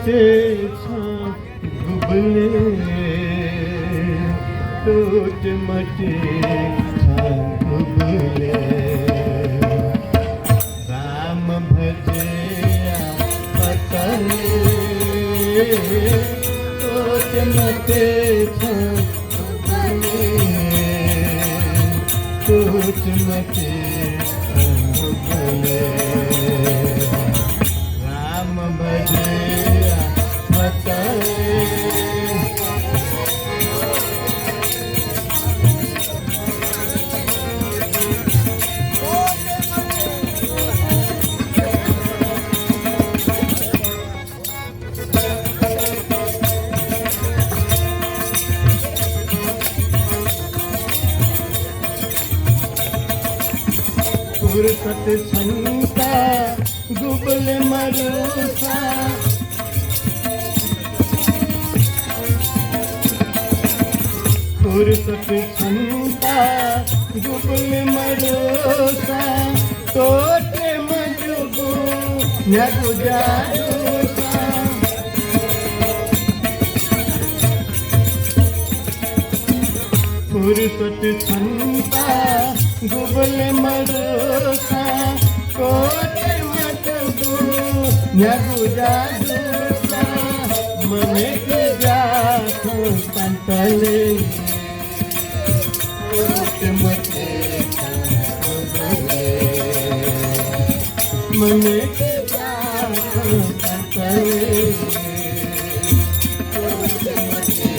मते घुबले टूट मटे घुबले राम भजे पतले टूट मटे घुबले टूट मटे घुबले राम भजे फुर्सत संता गुबल मरूसा फुर्सत संता गुबल मरूसा तोटे मजुगु न्यागु जारूसा फुर्सत संता गुबल मरूसा कोटे मजुगु न्यागु जारूसा मने के जाखो संतले कोटे मते मने के जाखो संतले कोटे मते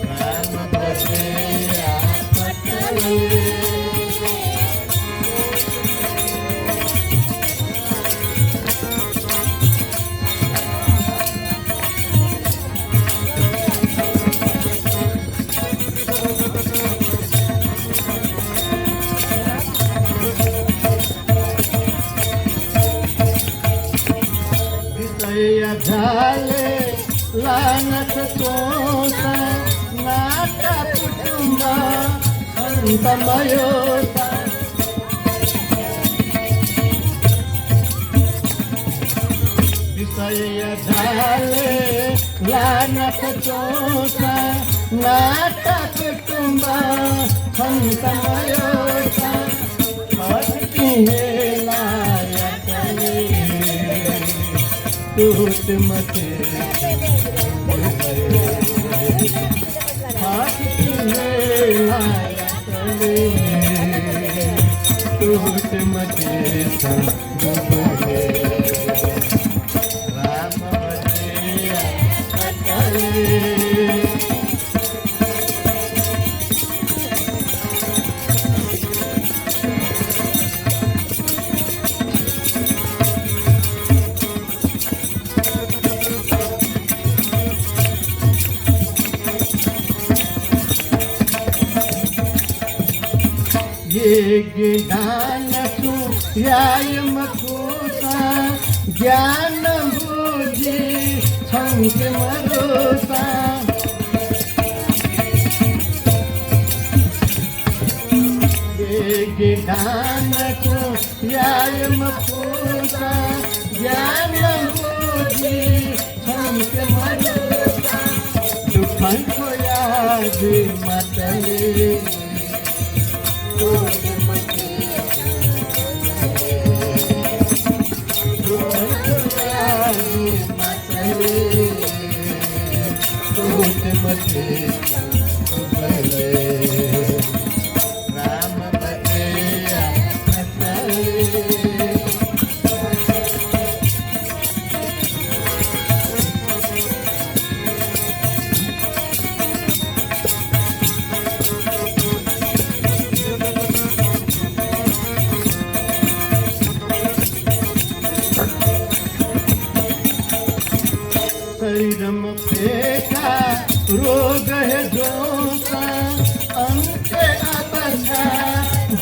राम भजे पतले झाले लानत तोसा नाटा कुटुंबा अंतमयोसा विषय झाले लानत तोसा नाटा कुटुंबा अंतमयोसा हटती है लायकले टूट मते टूट मते राम भजे पतले ये ज्ञान सुयायम कोसा ज्ञान बुद्धि संग मरोसा ये ज्ञान सुयायम कोसा ज्ञान बुद्धि संग मरोसा दुखन को याद मतले टूट मते राम भजे पतले शरीरम फेंका रोग है जोसा अंत अपना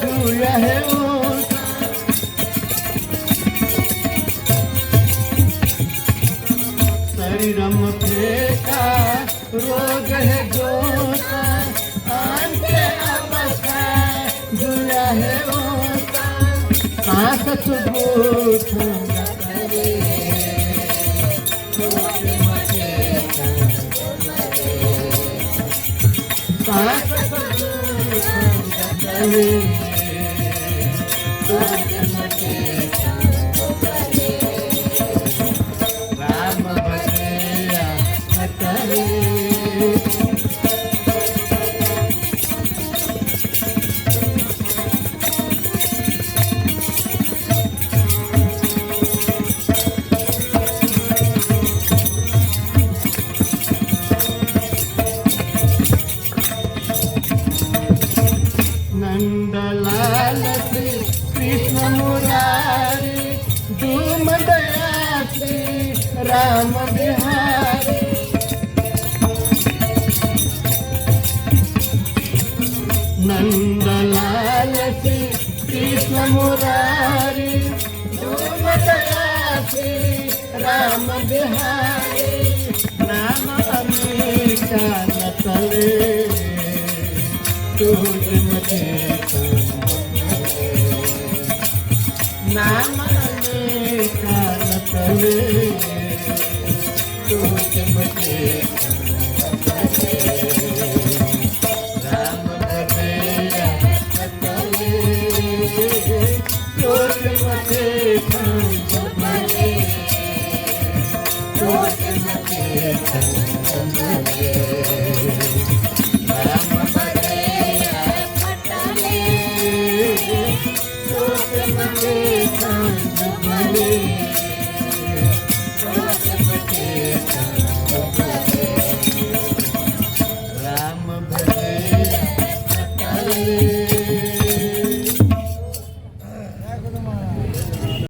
दुया है ओसा शरीरम फेंका रोग है जोसा अंत अपना दुया है ओसा सांस सुबह तले तुझ मते राम भजया तले नंदलाल श्री कृष्ण मुरारी धूम दया श्री राम बिहारी नंदलाल श्री कृष्ण मुरारी धूम दया श्री राम बिहारी नाम अमेरिका न तले तुझ मते